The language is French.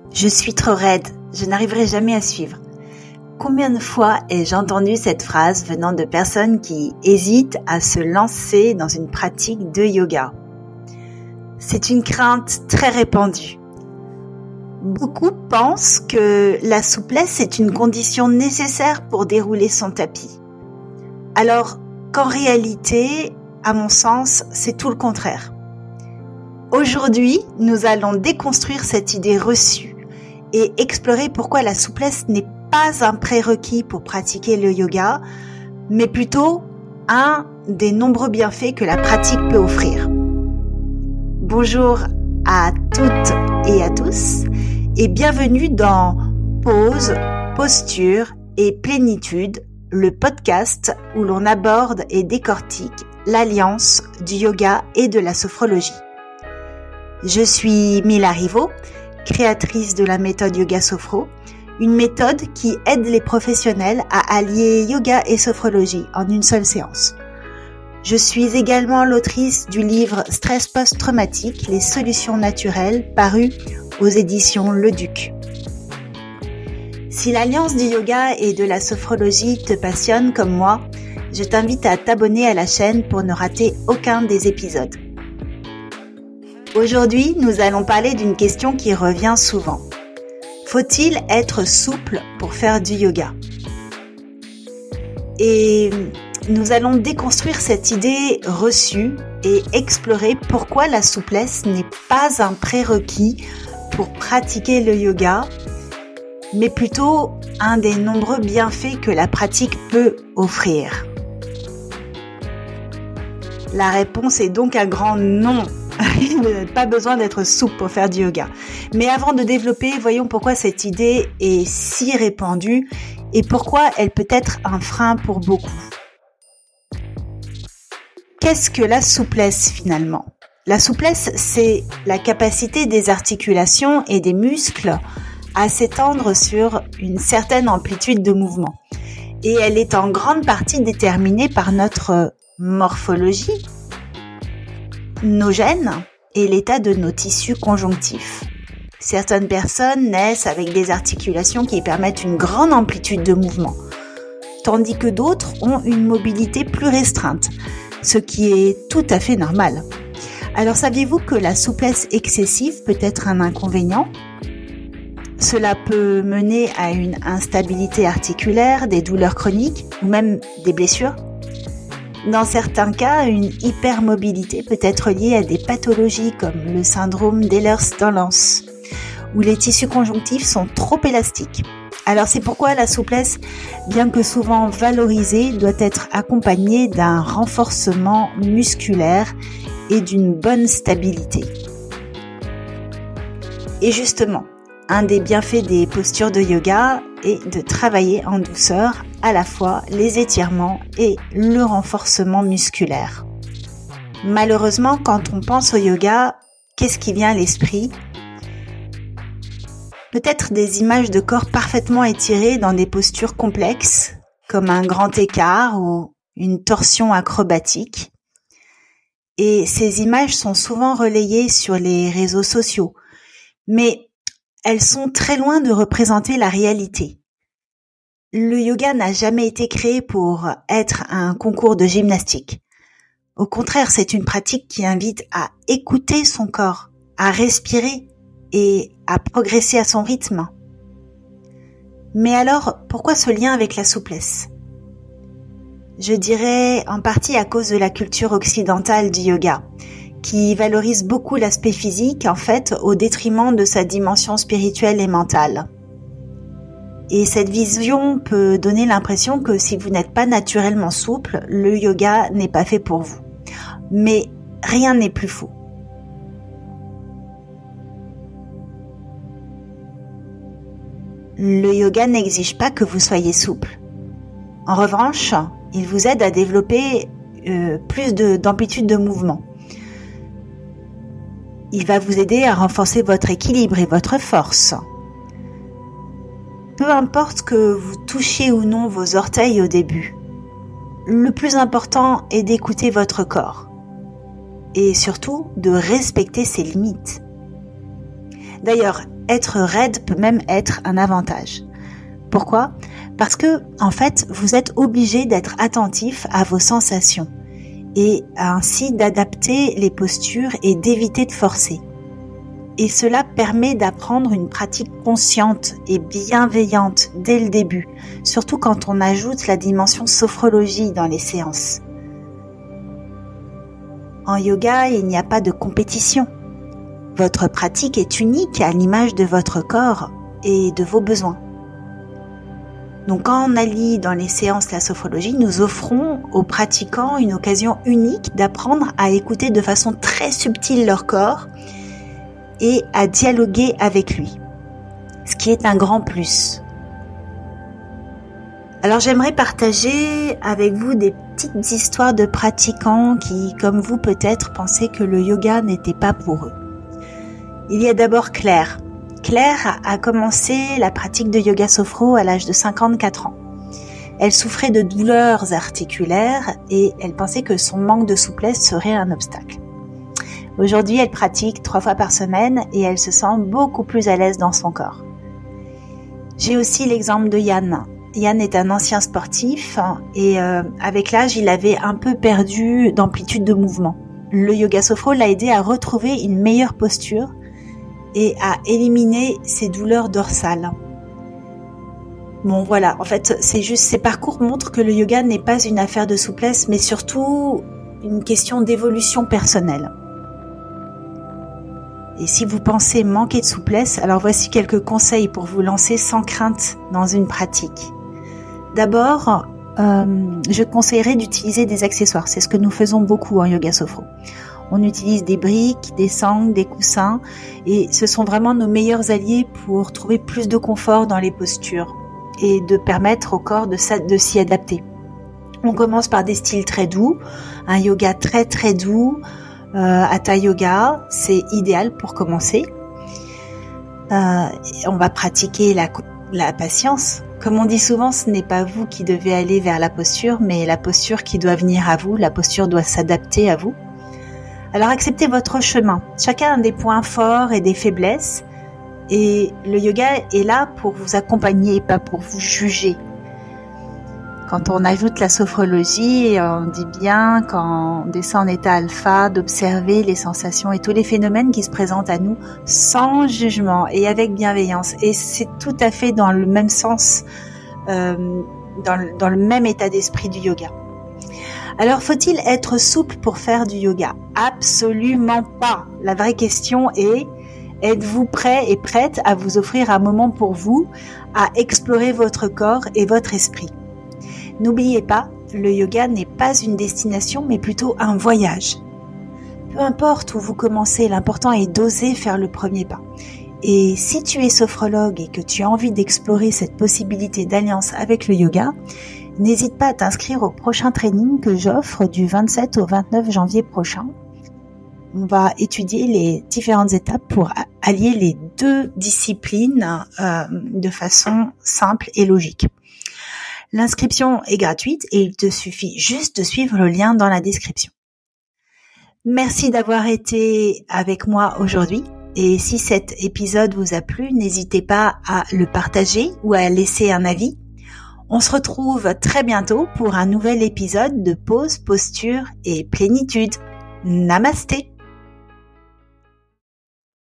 Je suis trop raide, je n'arriverai jamais à suivre. Combien de fois ai-je entendu cette phrase venant de personnes qui hésitent à se lancer dans une pratique de yoga? C'est une crainte très répandue. Beaucoup pensent que la souplesse est une condition nécessaire pour dérouler son tapis. Alors qu'en réalité, à mon sens, c'est tout le contraire. Aujourd'hui, nous allons déconstruire cette idée reçue et explorer pourquoi la souplesse n'est pas un prérequis pour pratiquer le yoga, mais plutôt un des nombreux bienfaits que la pratique peut offrir. Bonjour à toutes et à tous et bienvenue dans Pause, Posture et Plénitude, le podcast où l'on aborde et décortique l'alliance du yoga et de la sophrologie. Je suis Mila Rivaud, créatrice de la méthode Yoga Sophro, une méthode qui aide les professionnels à allier yoga et sophrologie en une seule séance. Je suis également l'autrice du livre Stress post-traumatique, les solutions naturelles, paru aux éditions Le Duc. Si l'alliance du yoga et de la sophrologie te passionne comme moi, je t'invite à t'abonner à la chaîne pour ne rater aucun des épisodes. Aujourd'hui, nous allons parler d'une question qui revient souvent. Faut-il être souple pour faire du yoga? Et nous allons déconstruire cette idée reçue et explorer pourquoi la souplesse n'est pas un prérequis pour pratiquer le yoga, mais plutôt un des nombreux bienfaits que la pratique peut offrir. La réponse est donc un grand non. Vous n'avez pas besoin d'être souple pour faire du yoga. Mais avant de développer, voyons pourquoi cette idée est si répandue et pourquoi elle peut être un frein pour beaucoup. Qu'est-ce que la souplesse finalement? La souplesse, c'est la capacité des articulations et des muscles à s'étendre sur une certaine amplitude de mouvement. Et elle est en grande partie déterminée par notre morphologie, nos gènes et l'état de nos tissus conjonctifs. Certaines personnes naissent avec des articulations qui permettent une grande amplitude de mouvement, tandis que d'autres ont une mobilité plus restreinte, ce qui est tout à fait normal. Alors saviez-vous que la souplesse excessive peut être un inconvénient ? Cela peut mener à une instabilité articulaire, des douleurs chroniques ou même des blessures. Dans certains cas, une hypermobilité peut être liée à des pathologies comme le syndrome d'Ehlers-Danlos, où les tissus conjonctifs sont trop élastiques. Alors c'est pourquoi la souplesse, bien que souvent valorisée, doit être accompagnée d'un renforcement musculaire et d'une bonne stabilité. Et justement, un des bienfaits des postures de yoga est de travailler en douceur à la fois les étirements et le renforcement musculaire. Malheureusement, quand on pense au yoga, qu'est-ce qui vient à l'esprit ? Peut-être des images de corps parfaitement étirés dans des postures complexes, comme un grand écart ou une torsion acrobatique. Et ces images sont souvent relayées sur les réseaux sociaux, mais elles sont très loin de représenter la réalité. Le yoga n'a jamais été créé pour être un concours de gymnastique. Au contraire, c'est une pratique qui invite à écouter son corps, à respirer et à progresser à son rythme. Mais alors, pourquoi ce lien avec la souplesse ? Je dirais en partie à cause de la culture occidentale du yoga, qui valorise beaucoup l'aspect physique, en fait, au détriment de sa dimension spirituelle et mentale. Et cette vision peut donner l'impression que si vous n'êtes pas naturellement souple, le yoga n'est pas fait pour vous. Mais rien n'est plus faux. Le yoga n'exige pas que vous soyez souple. En revanche, il vous aide à développer plus d'amplitude de mouvement. Il va vous aider à renforcer votre équilibre et votre force. Peu importe que vous touchiez ou non vos orteils au début, le plus important est d'écouter votre corps et surtout de respecter ses limites. D'ailleurs, être raide peut même être un avantage. Pourquoi ? Parce que, en fait, vous êtes obligé d'être attentif à vos sensations et ainsi d'adapter les postures et d'éviter de forcer. Et cela permet d'apprendre une pratique consciente et bienveillante dès le début, surtout quand on ajoute la dimension sophrologie dans les séances. En yoga, il n'y a pas de compétition. Votre pratique est unique à l'image de votre corps et de vos besoins. Donc quand on allie dans les séances la sophrologie, nous offrons aux pratiquants une occasion unique d'apprendre à écouter de façon très subtile leur corps et à dialoguer avec lui, ce qui est un grand plus. Alors j'aimerais partager avec vous des petites histoires de pratiquants qui, comme vous peut-être, pensaient que le yoga n'était pas pour eux. Il y a d'abord Claire. Claire a commencé la pratique de yoga sophro à l'âge de 54 ans. Elle souffrait de douleurs articulaires et elle pensait que son manque de souplesse serait un obstacle. Aujourd'hui, elle pratique 3 fois par semaine et elle se sent beaucoup plus à l'aise dans son corps. J'ai aussi l'exemple de Yann. Yann est un ancien sportif et avec l'âge, il avait un peu perdu d'amplitude de mouvement. Le yoga sophro l'a aidé à retrouver une meilleure posture et à éliminer ses douleurs dorsales. Bon voilà, en fait, c'est juste, ces parcours montrent que le yoga n'est pas une affaire de souplesse, mais surtout une question d'évolution personnelle. Et si vous pensez manquer de souplesse, alors voici quelques conseils pour vous lancer sans crainte dans une pratique. D'abord, je conseillerais d'utiliser des accessoires. C'est ce que nous faisons beaucoup en yoga sophro. On utilise des briques, des sangles, des coussins et ce sont vraiment nos meilleurs alliés pour trouver plus de confort dans les postures et de permettre au corps de s'y adapter. On commence par des styles très doux, un yoga très très doux, Hatha yoga, c'est idéal pour commencer. On va pratiquer la patience. Comme on dit souvent, ce n'est pas vous qui devez aller vers la posture, mais la posture qui doit venir à vous, la posture doit s'adapter à vous. Alors acceptez votre chemin. Chacun a des points forts et des faiblesses. Et le yoga est là pour vous accompagner, pas pour vous juger. Quand on ajoute la sophrologie, on dit bien, quand on descend en état alpha, d'observer les sensations et tous les phénomènes qui se présentent à nous sans jugement et avec bienveillance. Et c'est tout à fait dans le même sens, dans le même état d'esprit du yoga. Alors, faut-il être souple pour faire du yoga ? Absolument pas. La vraie question est, êtes-vous prêt et prête à vous offrir un moment pour vous, à explorer votre corps et votre esprit ? N'oubliez pas, le yoga n'est pas une destination, mais plutôt un voyage. Peu importe où vous commencez, l'important est d'oser faire le premier pas. Et si tu es sophrologue et que tu as envie d'explorer cette possibilité d'alliance avec le yoga, n'hésite pas à t'inscrire au prochain training que j'offre du 27 au 29 janvier prochain. On va étudier les différentes étapes pour allier les deux disciplines de façon simple et logique. L'inscription est gratuite et il te suffit juste de suivre le lien dans la description. Merci d'avoir été avec moi aujourd'hui et si cet épisode vous a plu, n'hésitez pas à le partager ou à laisser un avis. On se retrouve très bientôt pour un nouvel épisode de Pause, Posture et Plénitude. Namasté!